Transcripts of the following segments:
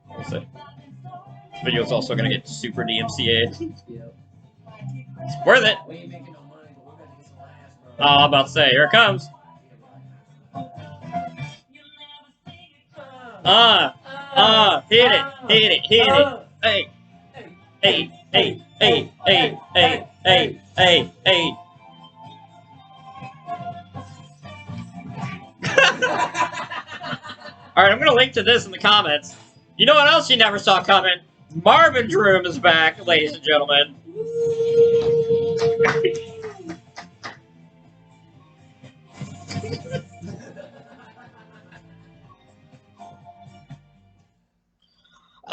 We'll see. This video is also going to get super DMCA'd. Yep. It's worth it. We ain't making no money, but we're gonna get some laughs, bro. Oh, I'm about to say, here it comes. Hit it, hit it, hit it. Hey, hey, hey, hey, hey, hey, hey, hey, hey. Alright, I'm gonna link to this in the comments. You know what else you never saw coming? Marvin's room is back, ladies and gentlemen.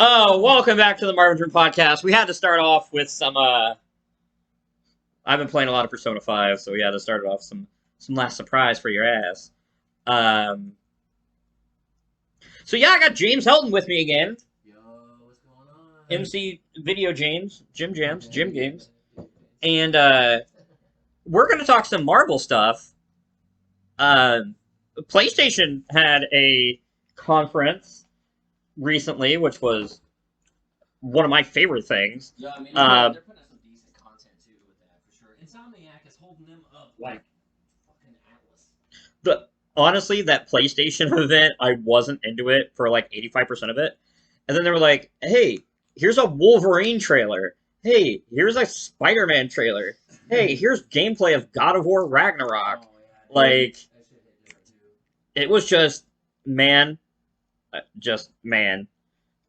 Oh, welcome back to the Marvin's Room podcast. We had to start off with some, I've been playing a lot of Persona 5, so we had to start off some last surprise for your ass. So yeah, I got James Helton with me again. Yo, what's going on? MC Video James, Jim Games. And, we're gonna talk some Marvel stuff. PlayStation had a conference recently, which was one of my favorite things. Yeah, I mean, they're putting out some decent content too with that for sure. Insomniac is holding them up like fucking Atlas. Honestly, that PlayStation event, I wasn't into it for like 85% of it. And then they were like, hey, here's a Wolverine trailer. Hey, here's a Spider-Man trailer. Hey, here's gameplay of God of War Ragnarok. Oh, yeah. Like, That shit hit different too. it was just, man.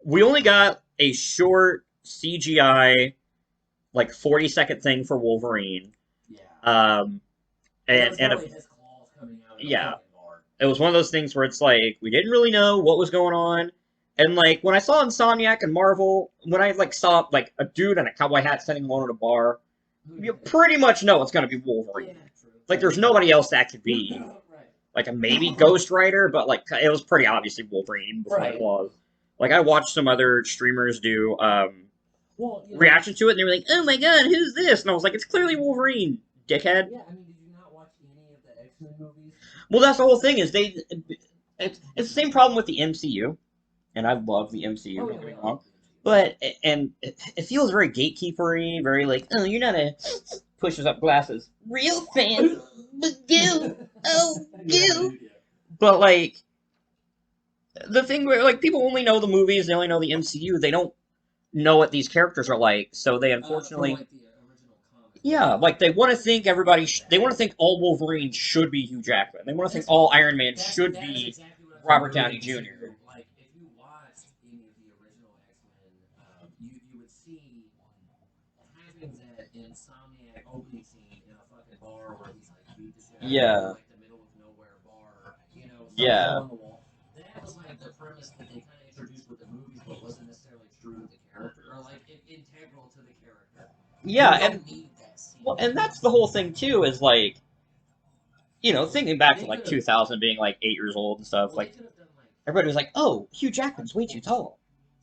We only got a short CGI, like 40-second thing for Wolverine. Yeah. And his claws coming out. Yeah. It was one of those things where it's like, we didn't really know what was going on. And, like, when I saw Insomniac and Marvel, when I, like, saw, like, a dude in a cowboy hat sitting alone at a bar, you pretty much know it's going to be Wolverine. Yeah, true. Like, there's nobody else that could be. Right. Like, a maybe Ghost Rider, but, like, it was pretty obviously Wolverine even before it was. Like, I watched some other streamers do, reaction to it, and they were like, oh my god, who's this? And I was like, it's clearly Wolverine, dickhead. Yeah, I mean, did you not watch any of the X-Men movies? Well, that's the whole thing, is it's the same problem with the MCU, and I love the MCU, don't get me wrong, but, and it feels very gatekeepery, very like, oh, you're not a, pushes up glasses, real fan, but you, oh, you. But, like, the thing where, like, people only know the movies, they only know the MCU, they don't know what these characters are like, so they unfortunately... From, like, the original comic. Yeah, like, they want to think they want to think all Wolverine should be Hugh Jackman. They want to think all Iron Man should be exactly Robert Downey Jr. Like, if you watched any of the original X-Men, you would see what happens at Insomniac opening scene in a fucking bar where he's, like, beat the shit out of Yeah. like, the middle of nowhere bar, you know, Yeah. on the wall. That was, like, the premise that they kind of introduced with the movies, but wasn't necessarily true to the character, or, like, integral to the character. Yeah, You and don't need that scene. well, and that's the whole thing too. Is like, you know, thinking back to like 2000, being like 8 years old and stuff. Well, Like, they could have done, like, everybody was like, "Oh, Hugh Jackman's way too tall,"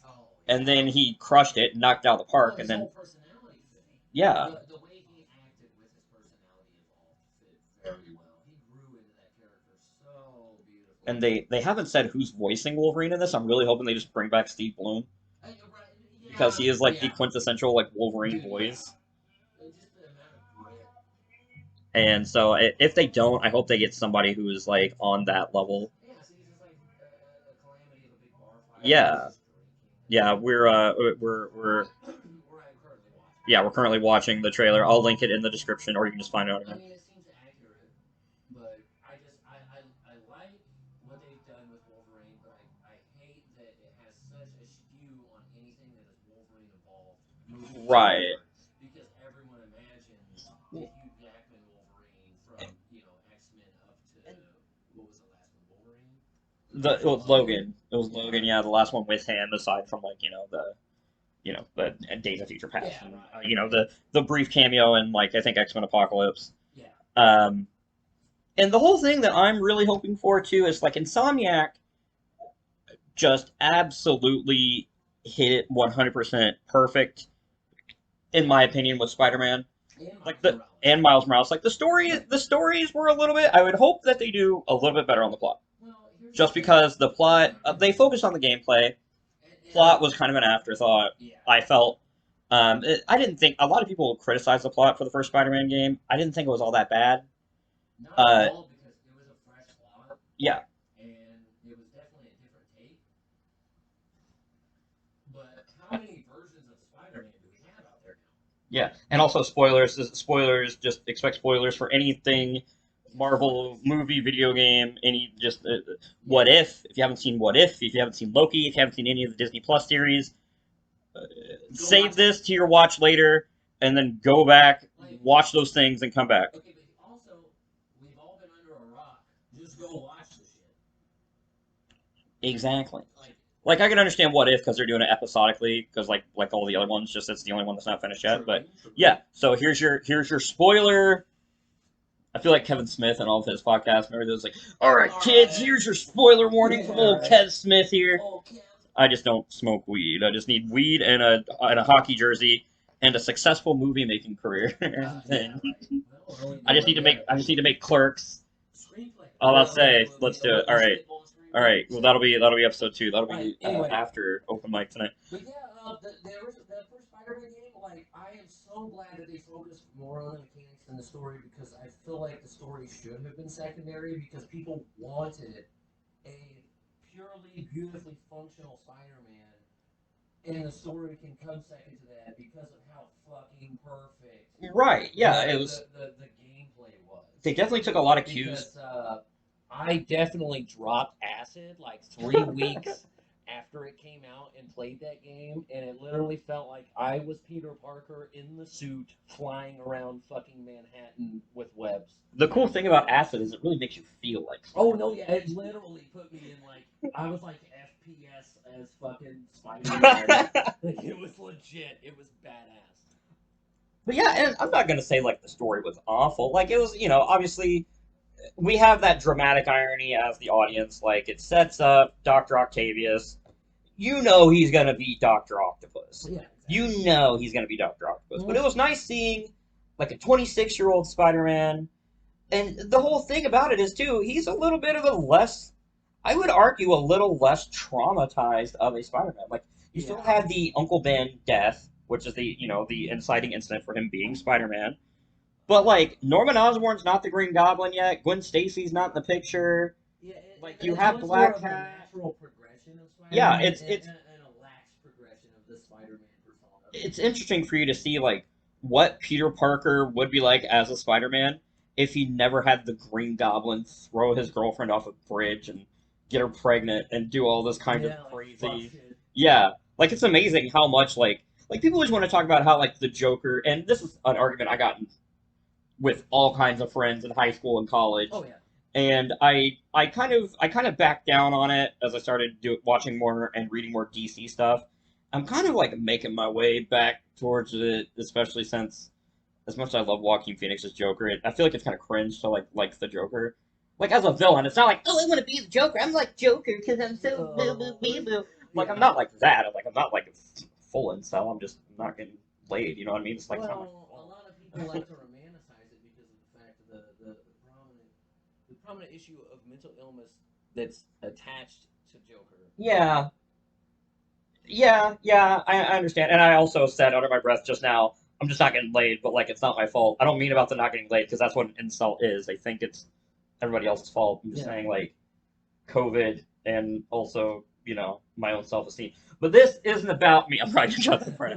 oh, and then he crushed it, knocked it out of the park, well, and his then whole personality thing. yeah, The way he acted with his personality evolved fit very well. He grew into that character so beautifully. and they haven't said who's voicing Wolverine in this. I'm really hoping they just bring back Steve Bloom because he is like the quintessential like Wolverine voice. Just the amount of grit. And so if they don't, I hope they get somebody who is like on that level. Yeah, so he's just like a calamity of a big bar fight. Yeah. He's just drinking. Yeah, we're currently watching the trailer. I'll link it in the description, or you can just find it out I again. mean, it seems accurate, but I like what they've done with Wolverine, but I hate that it has such a skew on anything that is Wolverine involved. Right. Because everyone imagines the Hugh Jackman Wolverine from, you know, X-Men up to, what was the last one, Wolverine? It was Logan. It was Logan. Yeah, the last one with him, aside from like the Days of Future Past, Yeah, and, right. the brief cameo in like I think X-Men Apocalypse. Yeah. And the whole thing that I'm really hoping for too is like Insomniac just absolutely hit it 100% perfect, in my opinion, with Spider-Man. And Like Miles the Morales. and Miles Morales. Like the stories were a little bit. I would hope that they do a little bit better on the plot, Well, here's just the thing. because the plot they focused on the gameplay. Plot was kind of an afterthought. Yeah. I felt. I didn't think a lot of people criticized the plot for the first Spider-Man game. I didn't think it was all that bad. Not Uh, at all, because it was a fresh plot, yeah, and it was definitely a different take. But how many versions of Spider-Man do we have out there now? yeah, and also spoilers. Spoilers. Just expect spoilers for anything Marvel movie, video game, any just What If. If you haven't seen What If you haven't seen Loki, if you haven't seen any of the Disney Plus series, save this to your watch later, and then go back, Like, watch those things, and come back. okay, but also, we've all been under a rock. Just go watch the shit. Exactly. Like I can understand What If because they're doing it episodically, because like all the other ones, just it's the only one that's not finished yet. But yeah, so here's your spoiler. I feel like Kevin Smith and all of his podcasts. Remember, those like, all right, kids, here's your spoiler warning from old Kev Smith here. Oh, Kev. I just don't smoke weed. I just need weed and a hockey jersey and a successful movie making career. Yeah, right. Well, I just need to make Clerks. Screenplay. All I'll say, let's do it. All right. All right. Well, that'll be episode 2. That'll be Right, anyway. after open mic tonight. But yeah, the first Spider-Man game, like, I am so glad that they focused more on the mechanics than the story, because I feel like the story should have been secondary, because people wanted a purely, beautifully functional Spider-Man, and the story can come second to that because of how fucking perfect. Right. Yeah. the, It was. the gameplay was. They definitely took a lot of cues. Because I definitely dropped acid like 3 weeks after it came out and played that game, and it literally felt like I was Peter Parker in the suit flying around fucking Manhattan with webs. The cool thing about acid is it really makes you feel like. Oh no, yeah, it literally put me in like I was like FPS as fucking Spider-Man. Like, it was legit. It was badass. But yeah, and I'm not gonna say like the story was awful. Like it was, obviously we have that dramatic irony as the audience. Like it sets up Doctor Octavius. You know he's gonna be Doctor Octopus. Yeah, exactly. You know he's gonna be Doctor Octopus. But it was nice seeing like a 26-year-old Spider-Man, and the whole thing about it is too he's a little bit of a less, I would argue, a little less traumatized of a Spider-Man. Like you still had the Uncle Ben death, which is the inciting incident for him being Spider-Man. But like Norman Osborn's not the Green Goblin yet. Gwen Stacy's not in the picture. Yeah, Like you have Black Cat. Natural progression of Spider-Man. Yeah, it's and a lax progression of the Spider-Man persona. It's interesting for you to see like what Peter Parker would be like as a Spider-Man if he never had the Green Goblin throw his girlfriend off a bridge and get her pregnant and do all this kind of crazy. Yeah, like it's amazing how much like people always want to talk about how like the Joker, and this is an argument I got with all kinds of friends in high school and college. Oh yeah. And I kind of backed down on it as I started watching more and reading more DC stuff. I'm kind of like making my way back towards it, especially since as much as I love Joaquin Phoenix's Joker, I feel like it's kind of cringe to like the Joker. Like as a villain, it's not like, oh, I want to be the Joker. I'm like Joker because I'm so boo boo boo boo. Like I'm not like that. I'm not like a full incel. I'm just not getting laid. You know what I mean? It's like well, a lot of people like to romanticize it because of the fact of the prominent issue of mental illness that's attached to Joker. Yeah. I understand. And I also said under my breath just now, I'm just not getting laid, but like it's not my fault. I don't mean about the not getting laid because that's what an insult is. I think it's everybody else's fault. I'm just saying like COVID and also, my own self-esteem. But this isn't about me. I'm probably gonna shut that right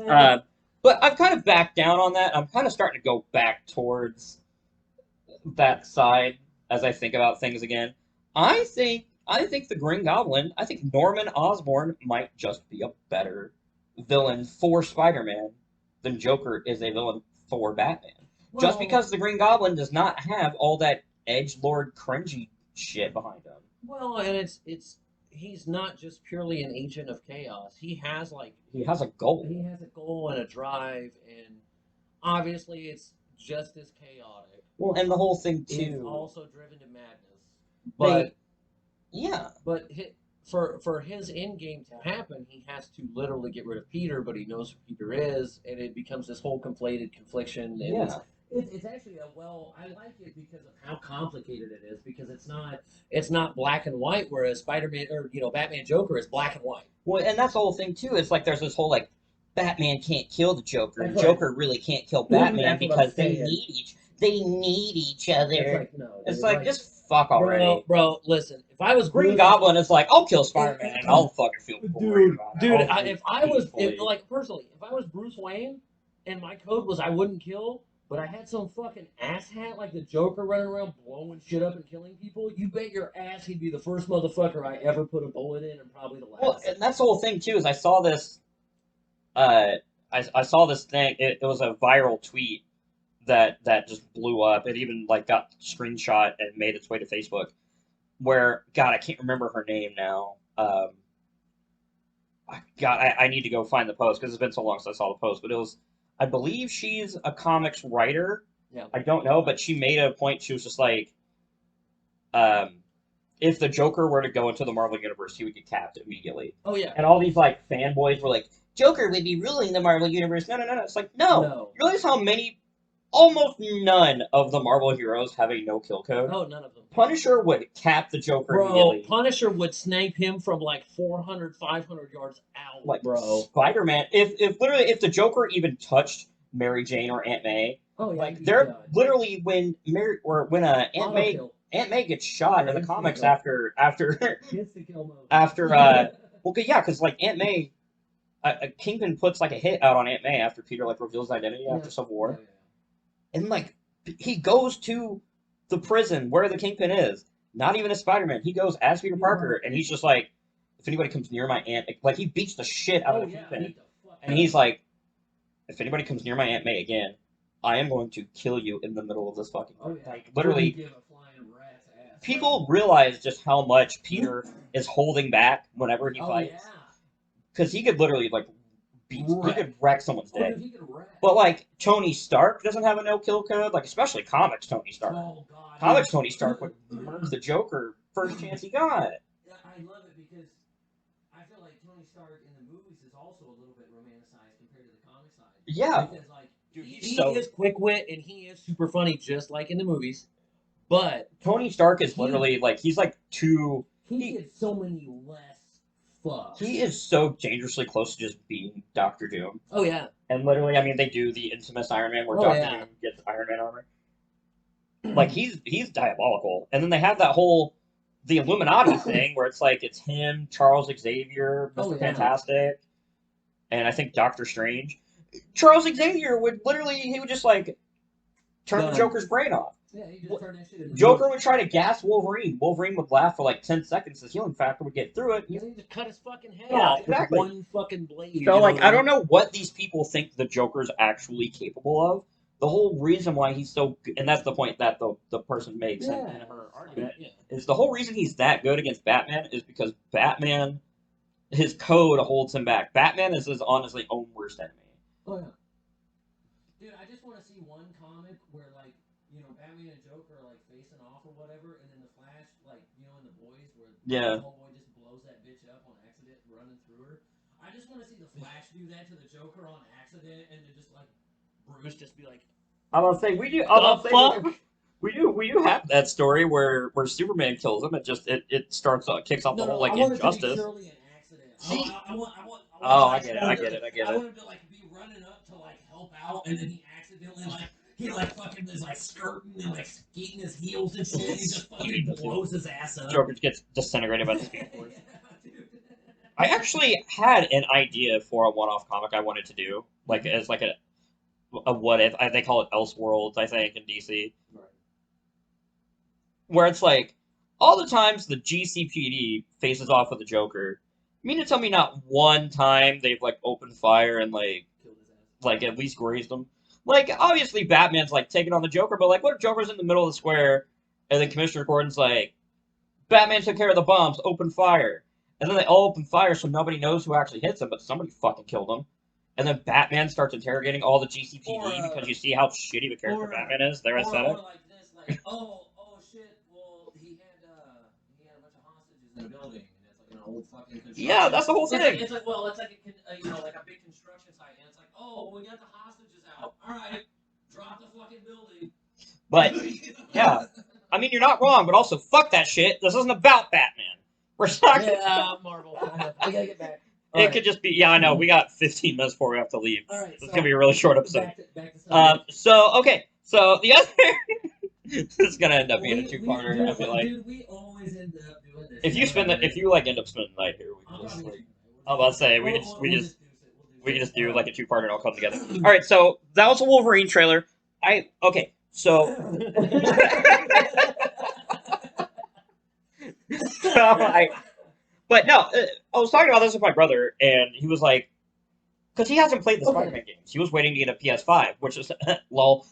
out. But I've kind of backed down on that. I'm kind of starting to go back towards that side as I think about things again. I think the Green Goblin, I think Norman Osborn might just be a better villain for Spider-Man than Joker is a villain for Batman. Well, just because the Green Goblin does not have all that edgelord cringy shit behind him. Well, and it's he's not just purely an agent of chaos. He has a goal. He has a goal and a drive, and obviously it's just as chaotic. Well, and the whole thing too. It's also driven to madness. But for his end game to happen, he has to literally get rid of Peter, but he knows who Peter is, and it becomes this whole conflated confliction. And Yeah. it's actually I like it because of how complicated it is, because it's not black and white, whereas Spider-Man or Batman Joker is black and white. Well, and that's the whole thing too. It's like there's this whole like Batman can't kill the Joker, and That's right. Joker really can't kill Batman That's what I'm because saying. they need each other. It's like, no, It's dude, like just fuck already. bro. Listen, if I was Green Goblin is like, I'll kill Spider-Man and I'll fucking feel great about it. dude, I'll if I was peacefully. personally, if I was Bruce Wayne and my code was I wouldn't kill, but I had some fucking asshat like the Joker running around blowing shit up and killing people, you bet your ass he'd be the first motherfucker I ever put a bullet in, and probably the last. Well, and that's the whole thing too. Is I saw this, I saw this thing. It was a viral tweet that just blew up. It even like got screenshot and made its way to Facebook. Where God, I can't remember her name now. God, I need to go find the post because it's been so long since I saw the post. But it was, I believe she's a comics writer. Yeah. I don't know, but she made a point. She was just like, if the Joker were to go into the Marvel Universe, he would get capped immediately. Oh yeah. And all these like fanboys were like, Joker would be ruling the Marvel Universe. No. It's like, no. You realize how many, almost none of the Marvel heroes have a no-kill code? Oh, none of them. Punisher would cap the Joker Bro, immediately. Punisher would snipe him from like 400, 500 yards out, Like, bro. Spider-Man, if the Joker even touched Mary Jane or Aunt May, oh, yeah, like they're literally when Aunt May gets shot in the comics after well, yeah, because like Aunt May, Kingpin puts like a hit out on Aunt May after Peter like reveals his identity after Civil War, and like he goes to the prison where the Kingpin is, not even as Spider-Man. He goes as Peter Parker, and he's just like, if anybody comes near my aunt, like he beats the shit out of the Kingpin, and he's like, if anybody comes near my Aunt May again, I am going to kill you in the middle of this fucking like literally. People realize just how much Peter is holding back whenever he fights, because he could literally like he could wreck someone's day. But like Tony Stark doesn't have a no-kill code, like especially comics Tony Stark. Comics Tony Stark would murder the Joker first chance he got. I love it because I feel like Tony Stark in the movies is also a little bit romanticized compared to the comic side. Yeah. Because like he is quick wit and he is super funny, just like in the movies. But Tony Stark is literally like he's like too. He did so many less fucks. He is so dangerously close to just being Doctor Doom. Oh yeah. And literally, I mean, they do the infamous Iron Man where Doctor Doom gets Iron Man armor. Like he's diabolical, and then they have that whole the Illuminati thing where it's like it's him, Charles Xavier, Mr. Fantastic, and I think Doctor Strange. Charles Xavier would literally he would just like turn the Joker's brain off. Yeah, he just turned that shit into Joker would try to gas Wolverine. Wolverine would laugh for like 10 seconds. His healing factor would get through it. He just cut his fucking head off with one fucking blade. So, like, I don't know what these people think the Joker's actually capable of. The whole reason why he's so good, and that's the point that the person makes in her argument, is the whole reason he's that good against Batman is because Batman, his code holds him back. Batman is his honestly own worst enemy. Oh, yeah. Dude, I just want to see one comic where, like, Batman and Joker are like facing off or whatever, and then the Flash, like, in the Boys, where the homeboy just blows that bitch up on accident running through her. I just want to see the Flash do that to the Joker on accident, and then just like Bruce just be like, I'm gonna say we do. We do have that story where Superman kills him. It starts kicks off the whole like injustice. I get it. I want him to like be running up to like help out, and then he accidentally he fucking is like skirting and like skating his heels and shit. And he just fucking blows his ass up. Joker gets disintegrated by the Speed Force. I actually had an idea for a one-off comic I wanted to do, like as like a what if they call it Elseworlds, I think, in DC, where it's like all the times the GCPD faces off with the Joker. You mean to tell me not one time they've like opened fire and like at least grazed him? Like, obviously, Batman's, like, taking on the Joker, but, like, what if Joker's in the middle of the square, and then Commissioner Gordon's like, Batman took care of the bombs, open fire. And then they all open fire so nobody knows who actually hits them, but somebody fucking killed them. And then Batman starts interrogating all the GCPD because you see how shitty of a character Batman is. They're aesthetic. Or like this, like, oh shit, well, he had a bunch of hostages in the building, and it's like, old fucking construction. Yeah, that's the whole It's thing. like, it's like, well, it's like like a big construction site, and it's like, oh, we got the hostages out. All right, drop the fucking building. But yeah, I mean, you're not wrong, but also fuck that shit. This isn't about Batman. We're talking. Yeah, Marvel. I gotta get back. It could just be. Yeah, I know. We got 15 minutes before we have to leave. All right, It's gonna be a really short episode. Back to subject. So okay. So the other. This is gonna end up being a two-parter. I feel like. Dude, we always end up doing this. If you spend if you like end up spending the night here, we can just like. I was about to say we can just do like a two-parter and all come together. All right. So that was a Wolverine trailer. Okay. So. But no, I was talking about this with my brother, and he was like, because he hasn't played the Spider-Man games. He was waiting to get a PS5, which is lol.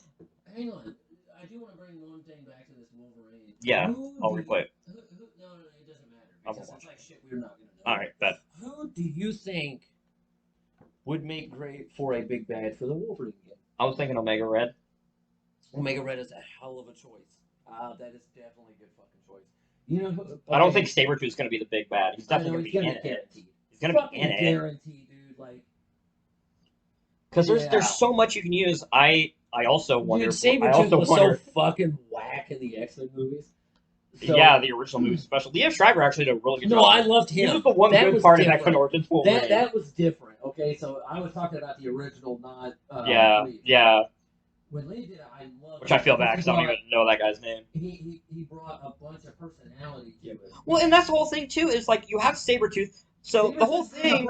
Hang on, I do want to bring one thing back to this Wolverine. Yeah, I'll replay it. No, it doesn't matter because it's like shit we're not gonna know. All right, bet. Who do you think would make great for a big bad for the Wolverine game? I was thinking Omega Red. Omega Red is a hell of a choice. That is definitely a good fucking choice. You know, okay. I don't think Sabretooth is going to be the big bad. He's definitely going to be in it. Guaranteed. He's going to be in it. Guaranteed, dude. Like, because there's so much you can use. I also wonder. Dude, Sabretooth was so fucking whack in the X-Men movies. So, yeah, the original movie special. Liev Schreiber actually did a really good job. No, I loved him. He was the one good part of X-Men Origins Wolverine. That was different. Okay, so I was talking about the original, not yeah. When Lee did it, I loved Which I feel bad because I don't even know that guy's name. He brought a bunch of personality to it. Well, and that's the whole thing too. Is like you have Sabretooth. So the whole thing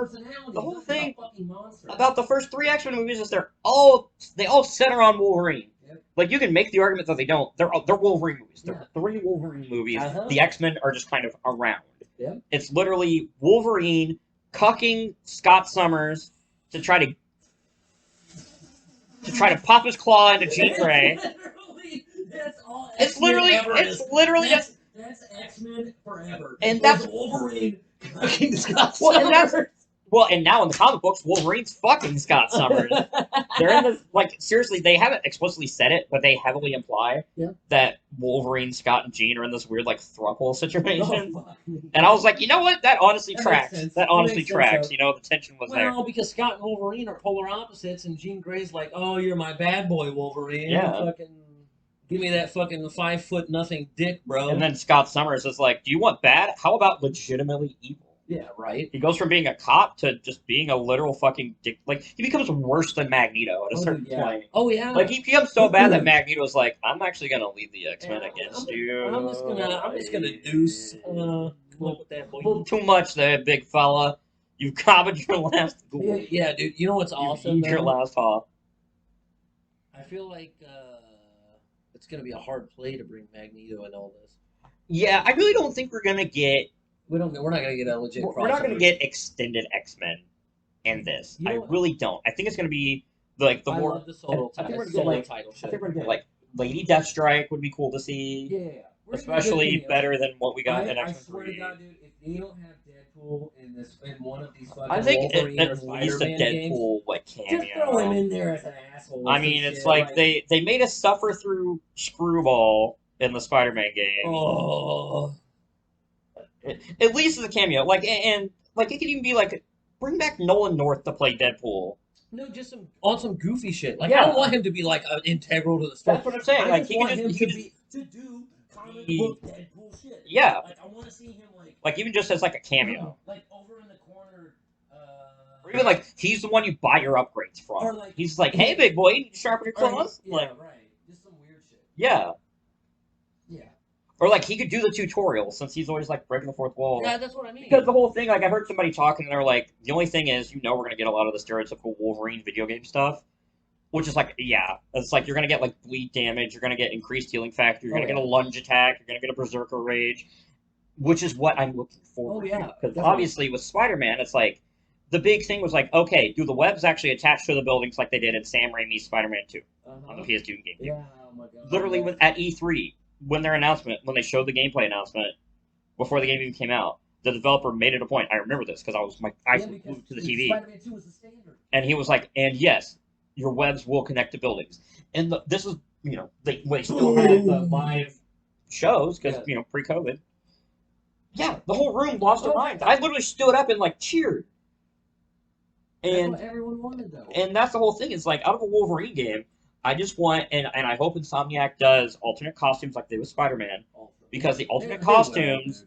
about the first 3 X-Men movies is they all center on Wolverine. Yep. Like you can make the argument that they don't. They're Wolverine movies. They're 3 Wolverine movies. The X-Men are just kind of around. Yep. It's literally Wolverine cucking Scott Summers to try to pop his claw into Jean Grey. That's all. It's literally just that's X-Men forever. And that's Wolverine fucking Scott Summers. And now in the comic books, Wolverine's fucking Scott Summers. They're in this, like, seriously, they haven't explicitly said it, but they heavily imply that Wolverine, Scott, and Jean are in this weird, like, throuple situation. And I was like, you know what? That honestly tracks. That honestly tracks. You know, the tension was there. Well, because Scott and Wolverine are polar opposites, and Jean Grey's like, oh, you're my bad boy, Wolverine. Yeah. Give me that fucking 5' nothing dick, bro. And then Scott Summers is like, do you want bad? How about legitimately evil? Yeah, right. He goes from being a cop to just being a literal fucking dick. Like, he becomes worse than Magneto at a certain point. Oh, yeah. Like, he becomes so bad that Magneto's like, I'm actually going to lead the X-Men against you. I'm just gonna deuce. Come on with that, boy. A little too much there, big fella. You've covered your last goal. Yeah, dude. You know what's awesome, your last haw. I feel like it's going to be a hard play to bring Magneto in all this. Yeah, I really don't think we're going to get... We're not going to get a legit crossover. We're not going to get extended X-Men in this. I really don't. I think it's going to be like the more... I love the solo I think we're solo gonna get, title shit. I think we're going to get like Lady Deathstrike would be cool to see. Yeah. Especially better than what we got in X-Men 3. I swear to God, dude, if they don't have Deadpool in one of these fucking I think Wolverine at or least a Spider-Man Deadpool like cameo. just throw him in there as an asshole. I mean, it's like they made us suffer through Screwball in the Spider-Man game. Oh. At least as a cameo. Like, and like it could even be like, bring back Nolan North to play Deadpool. No, just some goofy shit. Like, I don't want him to be like integral to the story. That's what I'm saying. I Like, just he want can him just to do comic book Deadpool shit. Yeah. Like, I want to see him like even just as like a cameo. Like over in the corner. Or even like he's the one you buy your upgrades from. Or like, he's like, hey, big boy, you need to sharpen your claws. Yeah, like, right. Just some weird shit. Yeah. Yeah. Or like he could do the tutorial since he's always like breaking the fourth wall. Yeah, that's what I mean. Because the whole thing, like I heard somebody talking and they're like, the only thing is, we're gonna get a lot of the stereotypical Wolverine video game stuff. Which is like, yeah. It's like you're gonna get like bleed damage, you're gonna get increased healing factor, you're gonna get a lunge attack, you're gonna get a berserker rage. Which is what I'm looking forward to. Because obviously with Spider-Man, it's like the big thing was like, okay, do the webs actually attach to the buildings like they did in Sam Raimi's Spider-Man 2 on the PS2 game? Yeah, oh my God. Literally at E3, when they showed the gameplay announcement before the game even came out, the developer made it a point. I remember this because my eyes were glued to the TV. Spider-Man 2 was the standard. And he was like, and yes, your webs will connect to buildings. And this is, they still had the live shows because, pre-COVID. Yeah, the whole room lost their Oh, minds. I literally stood up and like cheered. That's And what everyone wanted, though. and that's the whole thing. It's like out of a Wolverine game, I just want and I hope Insomniac does alternate costumes like they did with Spider-Man, because the alternate costumes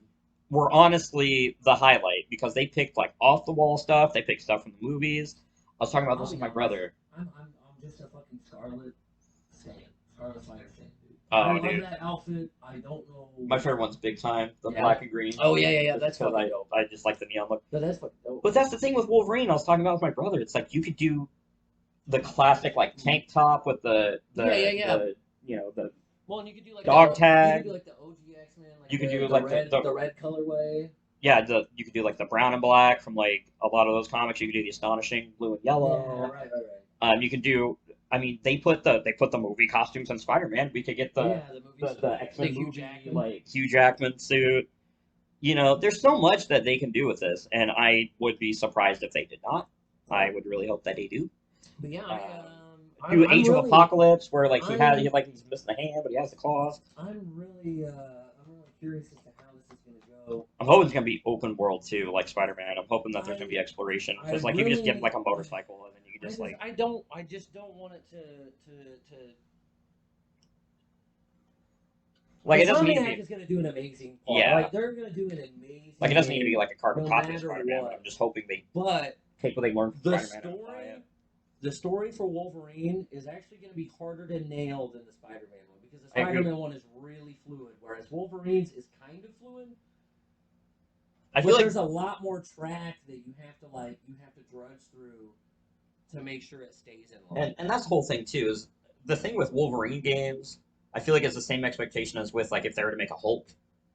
were honestly the highlight because they picked like off the wall stuff. They picked stuff from the movies. I was talking about this with my brother. I'm just a fucking Scarlet fan. Scarlet Spider fan, dude. Oh, I love dude. that outfit. I don't know. My favorite one's Big Time, the Yeah. black and green. Oh, yeah. Just That's because fucking dope. I just like the neon look. But that's fucking dope. But that's the thing with Wolverine. I was talking about with my brother. It's like you could do the classic like tank top with the you know the Well, and you could do like dog tag. You could do like the OG X-Men. Like You can do the like the red colorway. yeah, you could do like the brown and black from like a lot of those comics. You could do the Astonishing blue and yellow. Yeah, right. You can do. I mean, they put the movie costumes on Spider-Man. We could get the X-Men movie, like Hugh Jackman suit. You know, there's so much that they can do with this, and I would be surprised if they did not. I would really hope that they do. But yeah, do Age of Apocalypse, where like he's missing a hand, but he has the claws. I'm really curious as to how this is gonna go. I'm hoping it's gonna be open world too, like Spider-Man. I'm hoping that there's gonna be exploration, because like you can just get like a motorcycle and then you can just I just don't want it to like it doesn't need to be. Is gonna do an amazing part. Yeah, like they're gonna do an amazing. Like it doesn't need to be like a carbon copy of Spider-Man. But I'm just hoping they take what they learned from Spider-Man. The story for Wolverine is actually going to be harder to nail than the Spider-Man one, because the Spider-Man one is really fluid, whereas Wolverine's is kind of fluid. I feel like there's a lot more track that you have to drudge through to make sure it stays in line. And that's the whole thing too. Is the thing with Wolverine games? I feel like it's the same expectation as with like if they were to make a Hulk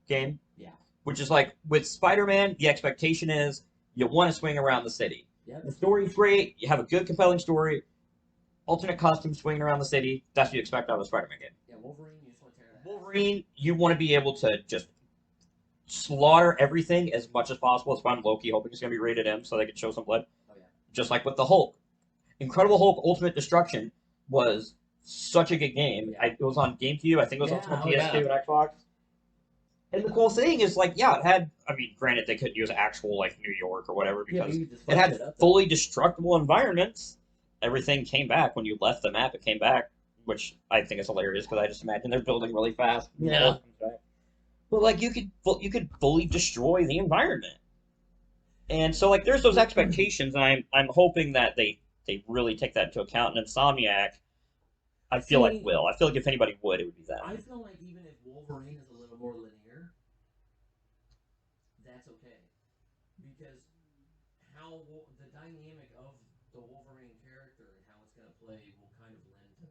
game. Yeah. Which is like with Spider-Man, the expectation is you want to swing around the city. Yeah. The story's great. You have a good, compelling story. Alternate costume swinging around the city. That's what you expect out of a Spider-Man game. Yeah, Wolverine, you just want to tear that. Wolverine, you want to be able to just slaughter everything as much as possible. It's why I'm low-key hoping it's going to be rated M so they can show some blood. Oh, yeah. Just like with the Hulk. Incredible Hulk Ultimate Destruction was such a good game. Yeah. It was on GameCube. I think it was on PS2 and Xbox. And the cool thing is, like, yeah, it had, I mean, granted, they couldn't use actual, like, New York or whatever, because it had fully destructible environments. Everything came back. When you left the map, it came back, which I think is hilarious, because I just imagine they're building really fast. Yeah. But, like, you could fully destroy the environment. And so, like, there's those expectations, and I'm hoping that they really take that into account. And Insomniac, I feel like will. I feel like if anybody would, it would be that. I feel like even if Wolverine is a little more linear, that's okay, because how the dynamic of the Wolverine character and how it's gonna play will kind of lend to that.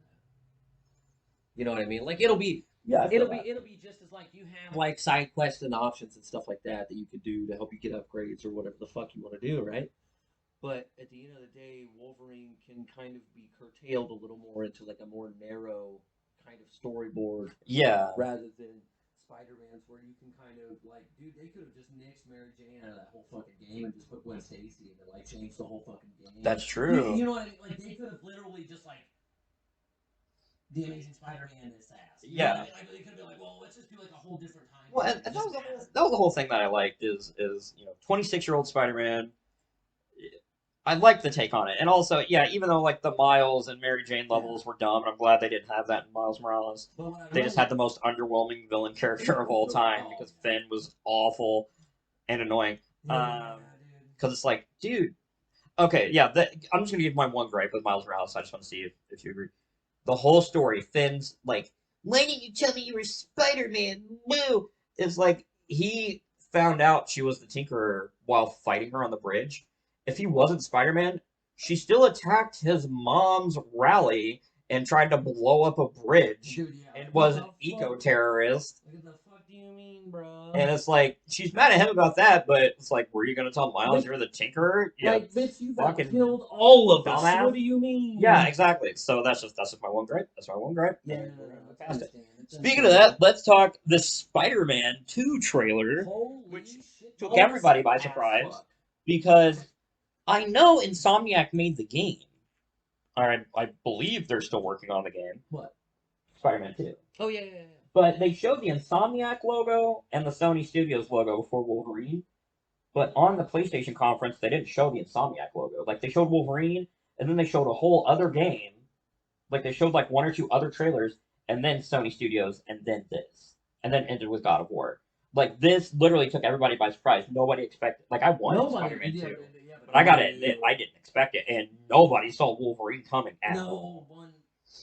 You know what I mean? Like it'll be just as like you have like side quests and options and stuff like that you could do to help you get upgrades or whatever the fuck you want to do, right? But at the end of the day, Wolverine can kind of be curtailed a little more into like a more narrow kind of storyboard. Yeah. Rather than Spider-Man's, where you can kind of like, dude, they could have just nixed Mary Jane out of that whole fucking game and just put Gwen Stacy and like changed the whole fucking game. That's true. You know what I mean? Like they could have literally just like the Amazing Spider-Man is ass. You know what I mean? Like they could have been like, well, let's just do like a whole different time. Well, and that was the whole thing that I liked is 26-year-old Spider-Man. I like the take on it, and also, yeah, even though like the Miles and Mary Jane levels were dumb, and I'm glad they didn't have that in Miles Morales. They just had the most underwhelmelming villain character of all time, because Finn was awful and annoying. Because it's like, dude, okay, yeah, I'm just gonna give my one gripe with Miles Morales. I just want to see if you agree. The whole story, Finn's like, why didn't you tell me you were Spider-Man? Boo! It's like he found out she was the Tinkerer while fighting her on the bridge. If he wasn't Spider-Man, she still attacked his mom's rally and tried to blow up a bridge. Dude, yeah. And was an eco-terrorist. What the fuck do you mean, bro? And it's like, she's mad at him about that, but it's like, were you going to tell Miles you're the Tinkerer? Yeah, like, bitch, you fucking killed all of us. Dumbass. What do you mean? Yeah, exactly. So that's just my one gripe. That's my one gripe. Yeah, Past it. Speaking of that, let's talk the Spider-Man 2 trailer, which took everybody by surprise, because I know Insomniac made the game. I believe they're still working on the game. What? Spider-Man 2. Oh, yeah. But they showed the Insomniac logo and the Sony Studios logo for Wolverine. But on the PlayStation conference, they didn't show the Insomniac logo. Like, they showed Wolverine, and then they showed a whole other game. Like, they showed, like, one or two other trailers, and then Sony Studios, and then this. And then ended with God of War. Like, this literally took everybody by surprise. Nobody expected. Like, I wanted Spider-Man 2. Yeah, But I gotta admit, I didn't expect it, and nobody saw Wolverine coming at all.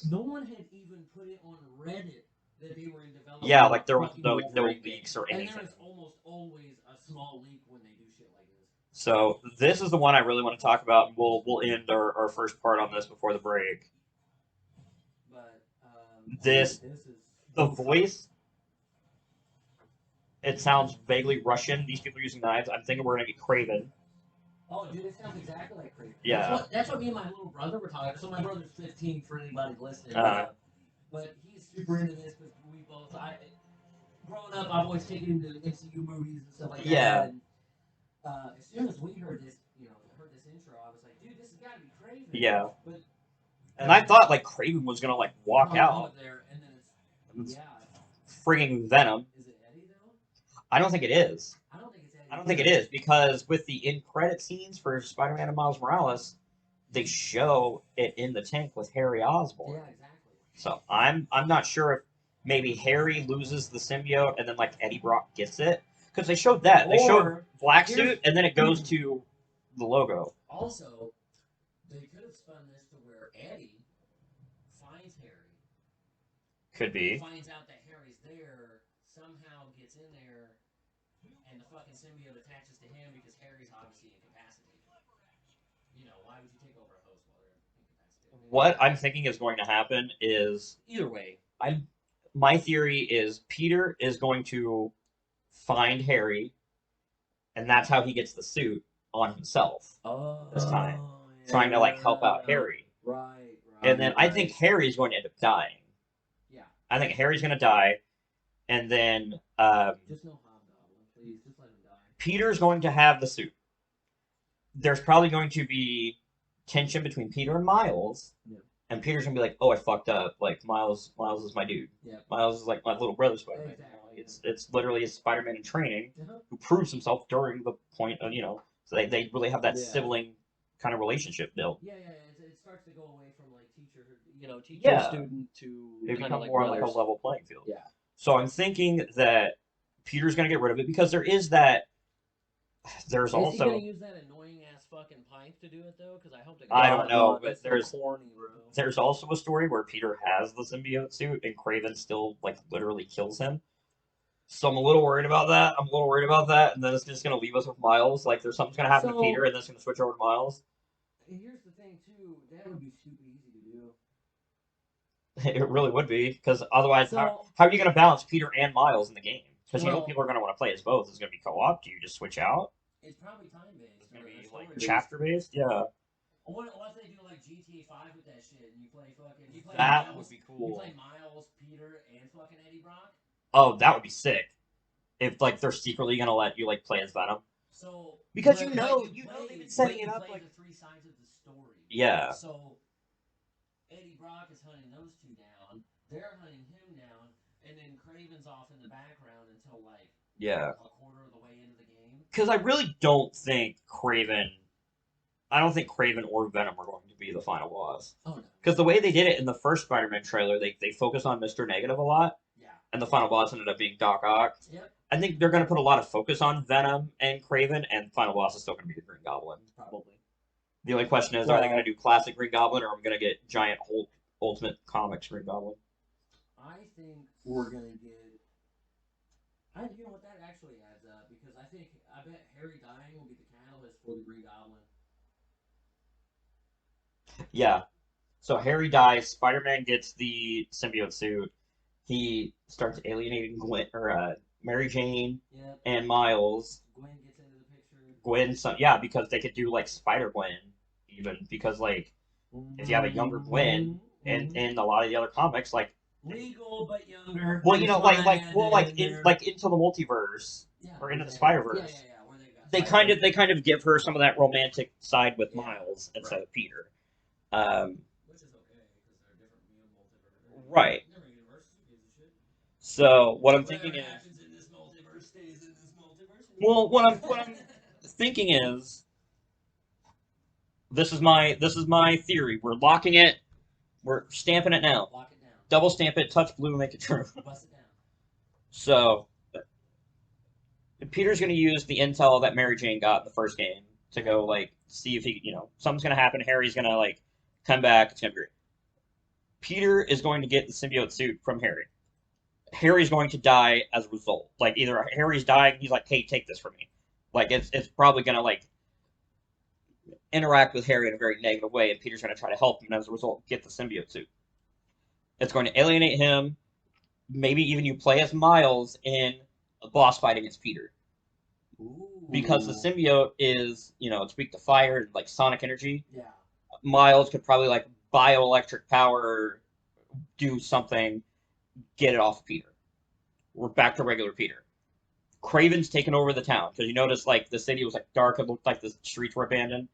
No one had even put it on Reddit that they were in development. Yeah, like, there was fucking no Wolverine leaks game. or anything. And there's almost always a small leak when they do shit like this. So, this is the one I really want to talk about, and we'll end our first part on this before the break. But, the voice, it sounds vaguely Russian. These people are using knives. I'm thinking we're going to get Kraven. Oh, dude, it sounds exactly like Kraven. Yeah. That's what me and my little brother were talking about. So my brother's 15 for anybody listening. But he's super into this because we both, growing up, I've always taken him to MCU movies and stuff like that. Yeah. And as soon as we heard this, heard this intro, I was like, dude, this has got to be Kraven. Yeah. But, and I thought, like, Kraven was going to, like, walk out. There, and then it's frigging Venom. Is it Eddie, though? I don't think it is. I don't think it's Eddie. I don't think it is, because with the in-credit scenes for Spider-Man and Miles Morales, they show it in the tank with Harry Osborn. Yeah, exactly. So I'm not sure if maybe Harry loses the symbiote and then, like, Eddie Brock gets it. Because they showed that. They showed black suit, and then it goes to the logo. Also, they could have spun this to where Eddie finds Harry. Could be. Finds out that Harry's there, somehow gets in there, and the fucking symbiote attaches to him because Harry's obviously incapacitated. Why would you take over a host while they're incapacitated? What I'm thinking is going to happen is, either way, my theory is Peter is going to find Harry, and that's how he gets the suit on himself this time, trying to, like, help out Harry. Right. And then I think Harry's going to end up dying. Yeah. I think Harry's going to die, and then just no Hobgoblin, please. Just let him die. Peter's going to have the suit. There's probably going to be tension between Peter and Miles. Yeah. And Peter's gonna be like, "Oh, I fucked up. Like, Miles is my dude. Yeah. Miles is like my little brother Spider-Man. Exactly. It's literally a Spider-Man in training who proves himself during the point of So they really have that sibling kind of relationship built. Yeah. It starts to go away from like teacher student to they kind become of like more brothers. like a level playing field. Yeah. So I'm thinking that Peter's gonna get rid of it because there is that. There's also. Is he gonna use that annoying ass fucking pipe to do it though? Because I hope to God. I don't know, but there's corny, bro. There's also a story where Peter has the symbiote suit and Kraven still, like, literally kills him. So I'm a little worried about that. And then it's just going to leave us with Miles. Like, there's something's going to happen to Peter, and then it's going to switch over to Miles. Here's the thing, too. That would be super easy to do. It really would be, because otherwise, how are you going to balance Peter and Miles in the game? Because people are going to want to play as both. It's going to be co-op. Do you just switch out? It's probably time-based. It's going to be, like, chapter-based? Yeah. What if they do like GTA 5 with that shit and you play that Miles, would be cool. You play Miles, Peter, and fucking Eddie Brock? Oh, that would be sick. If, like, they're secretly gonna let you, like, play as Venom. So because they've been setting it up like the three sides of the story. Yeah. So Eddie Brock is hunting those two down, they're hunting him down, and then Kraven's off in the background until like a quarter of the way into the game. Because I really don't think Kraven or Venom are going to be the final boss. Oh, no. Because the way they did it in the first Spider-Man trailer, they focused on Mr. Negative a lot. Yeah. And the final boss ended up being Doc Ock. Yep. I think they're going to put a lot of focus on Venom and Kraven, and the final boss is still going to be the Green Goblin. Probably. The only question is, are they going to do classic Green Goblin, or are we going to get giant Hulk Ultimate Comics Green Goblin? I think we're going to get... you know what, that actually adds up, because I bet Harry dying will be the catalyst for the Green Goblin. Yeah. So Harry dies. Spider-Man gets the symbiote suit. He starts alienating Mary Jane and Miles. Gwen gets into the picture. Because they could do like Spider-Gwen, even because like if you have a younger Gwen in a lot of the other comics, like legal but younger. Well, into the multiverse or into the Spider-Verse. They kind of give her some of that romantic side with Miles instead of Peter. Which is okay, because they're different multiverse. Right. So what I'm thinking Whatever is, happens in this multiverse stays in this multiverse. well, what I'm thinking is, this is my theory. We're locking it. We're stamping it now. Lock it down. Double stamp it. Touch blue. Make it true. Bust it down. So Peter's going to use the intel that Mary Jane got in the first game to go like see if something's going to happen. Harry's going to like come back. It's going to be great. Peter is going to get the symbiote suit from Harry. Harry's going to die as a result. Like either Harry's dying, he's like, "Hey, take this from me." Like it's probably going to like interact with Harry in a very negative way, and Peter's going to try to help him, and as a result, get the symbiote suit. It's going to alienate him. Maybe even you play as Miles in a boss fight against Peter. Ooh. Because the symbiote is, it's weak to fire and like sonic energy. Yeah. Miles could probably like bioelectric power, do something, get it off Peter. We're back to regular Peter. Craven's taken over the town because you notice like the city was like dark. It looked like the streets were abandoned.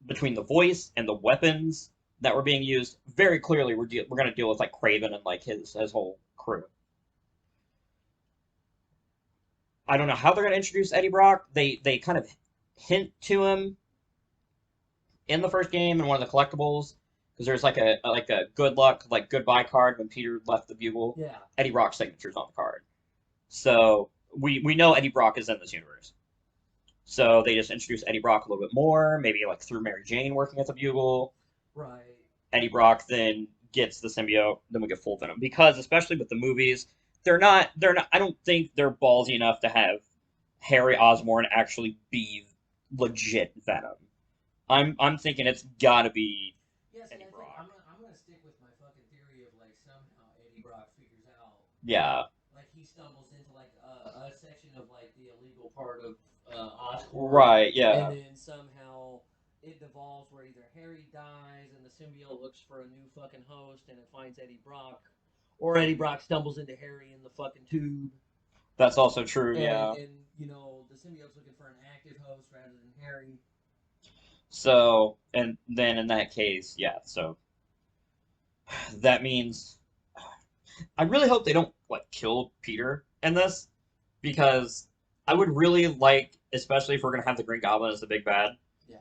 Between the voice and the weapons that were being used, very clearly we're going to deal with like Craven and like his whole crew. I don't know how they're going to introduce Eddie Brock. They kind of hint to him in the first game in one of the collectibles because there's like a good luck like goodbye card when Peter left the Bugle. Yeah. Eddie Brock's signature's on the card, so we know Eddie Brock is in this universe. So they just introduce Eddie Brock a little bit more, maybe like through Mary Jane working at the Bugle. Right. Eddie Brock then gets the symbiote, then we get full Venom. Because especially with the movies, they're not I don't think they're ballsy enough to have Harry Osborn actually be legit Venom. I'm thinking it's gotta be Yes, Eddie I think Brock. I'm gonna stick with my fucking theory of like somehow Eddie Brock figures out Yeah. like he stumbles into like a section of like the illegal part of Oscorp. Right, yeah. And then somehow it devolves where either Harry dies and the symbiote looks for a new fucking host and it finds Eddie Brock, or Eddie Brock stumbles into Harry in the fucking tube. That's also true, yeah. And the symbiote's looking for an active host rather than Harry. So, and then in that case, yeah, so that means I really hope they don't like kill Peter in this because I would really like, especially if we're gonna have the Green Goblin as the big bad, Yeah.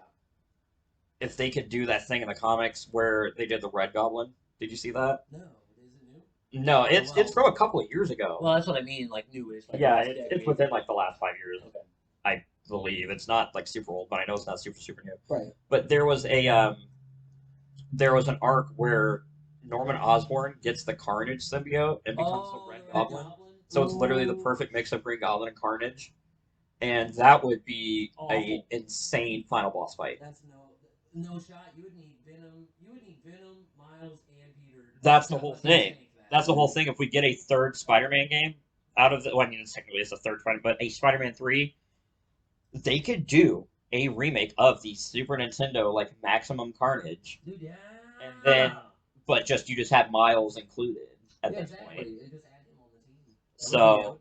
if they could do that thing in the comics where they did the Red Goblin. Did you see that? No, is it new? No, it's from a couple of years ago. Well, that's what I mean, like newish. Like Yeah, last it's decade. within like the last 5 years. Okay. I believe it's not like super old, but I know it's not super new. Right. But there was an arc where Norman Osborn gets the Carnage symbiote and becomes the Red Goblin. So it's literally the perfect mix of Green Goblin and Carnage, and that would be a insane final boss fight. That's no shot. You would need Venom. You would need Venom, Miles, and Peter. That's the whole thing. That's the whole thing. If we get a third Spider-Man game out of the, well, I mean, technically it's a third Spider, but a Spider-Man 3, they could do a remake of the Super Nintendo like Maximum Carnage. Dude, yeah. And then, but you just have Miles included at this point. And just add him on the team. So,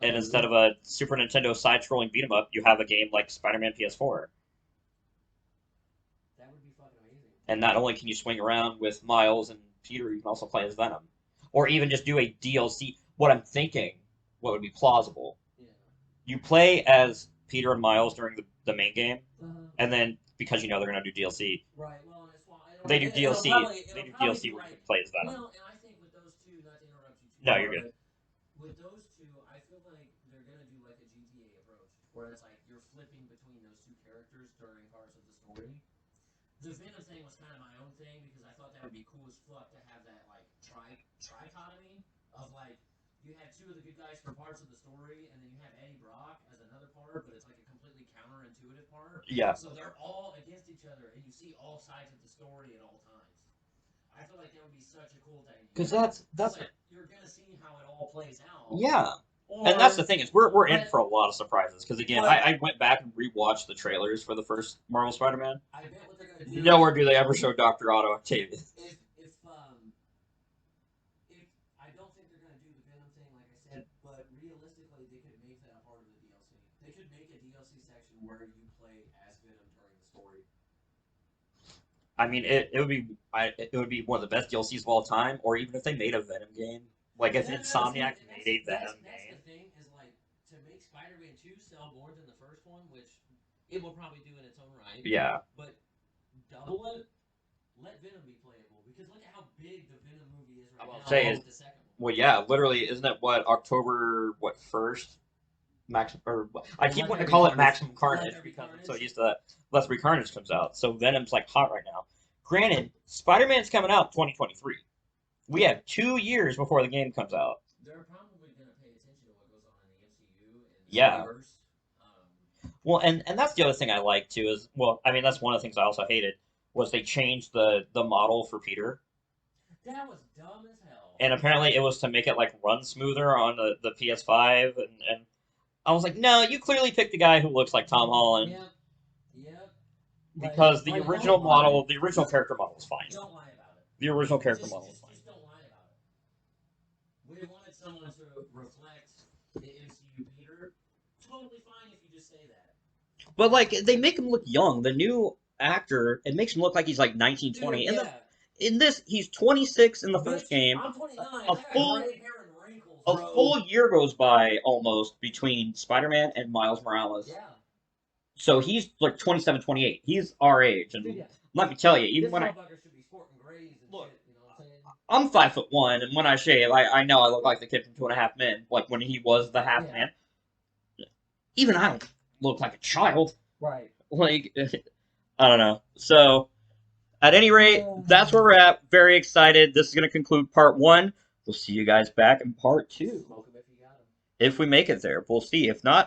and instead of a Super Nintendo side-scrolling beat 'em up, you have a game like Spider-Man PS4. That would be fucking amazing. And not only can you swing around with Miles and Peter, you can also play as Venom, or even just do a DLC. What I'm thinking, what would be plausible, you play as Peter and Miles during the main game, and then because they're gonna do DLC, right? Well, it's why they do DLC. They do DLC where you can play as Venom. Well, and I think with those two, not to interrupt you too No, far, you're good. With those two, I feel like they're gonna do like a GTA approach, where it's like you're flipping between those two characters during parts of the story. The Venom thing was kind of my own thing because I thought that would be cool as fuck to have that like trichotomy of like you have two of the good guys for parts of the story, and then you have Eddie Brock as another part, but it's like a completely counterintuitive part. Yeah. So they're all against each other, and you see all sides of the story at all times. I feel like that would be such a cool thing. Because that's like, you're gonna see how it all plays out. Yeah. And that's the thing is we're in for a lot of surprises because again I went back and rewatched the trailers for the first Marvel Spider-Man. I bet what they're gonna do. Nowhere do they ever show Dr. Otto Octavius. If I don't think they're gonna do the Venom thing, like I said, but realistically they could make that a part of the DLC. They could make a DLC section where you play as Venom during the story. I mean, it would be one of the best DLCs of all time, or even if they made a Venom game, Like if No, see, Insomniac made a Venom that's game, the thing is like to make Spider-Man 2 sell more than the first one, which it will probably do in its own right. yeah. But double it, let Venom be playable because look at how big the Venom movie is right now, Say along is with the second one. well, yeah, literally, isn't it what October 1st? Max or I keep Let wanting There to Be call it Carnage. Maximum Carnage Let There Be because I'm Carnage. so used to that. Let There Be Carnage comes out, so Venom's like hot right now. Granted, Spider-Man's coming out 2023. We have 2 years before the game comes out. They're probably going to pay attention to what goes on in the MCU and the Yeah. universe. Well, and that's the other thing I like too is well, I mean that's one of the things I also hated was they changed the model for Peter, That was dumb as hell. and apparently it was to make it like run smoother on the PS5, and I was like, no, you clearly picked the guy who looks like Tom Holland. Yep. Yep. Because the original model, the original character model was fine. Don't lie about it. The original character model was fine. Just don't lie about it. We wanted someone to reflect the MCU Peter. Totally fine if you just say that. But like they make him look young. The new actor, it makes him look like he's like 19, 20. Dude, In this, he's 26 in the first game. I'm 29. A I got full- gray hair and wrinkles, A bro. full year goes by almost between Spider-Man and Miles Morales. Yeah. So he's like 27, 28. He's our age, and Dude, yeah. let me tell you, even This when motherfucker should be sporting grays and Look, shit. You know what I'm saying? I'm 5'1", and when I shave, I know I look like the kid from Two and a Half Men, like when he was the half man. Even I don't look like a child. Right. Like, I don't know. So, at any rate, that's where we're at. Very excited. This is going to conclude part 1. We'll see you guys back in part 2. Smoke 'em if you got 'em. If we make it there. We'll see. If not,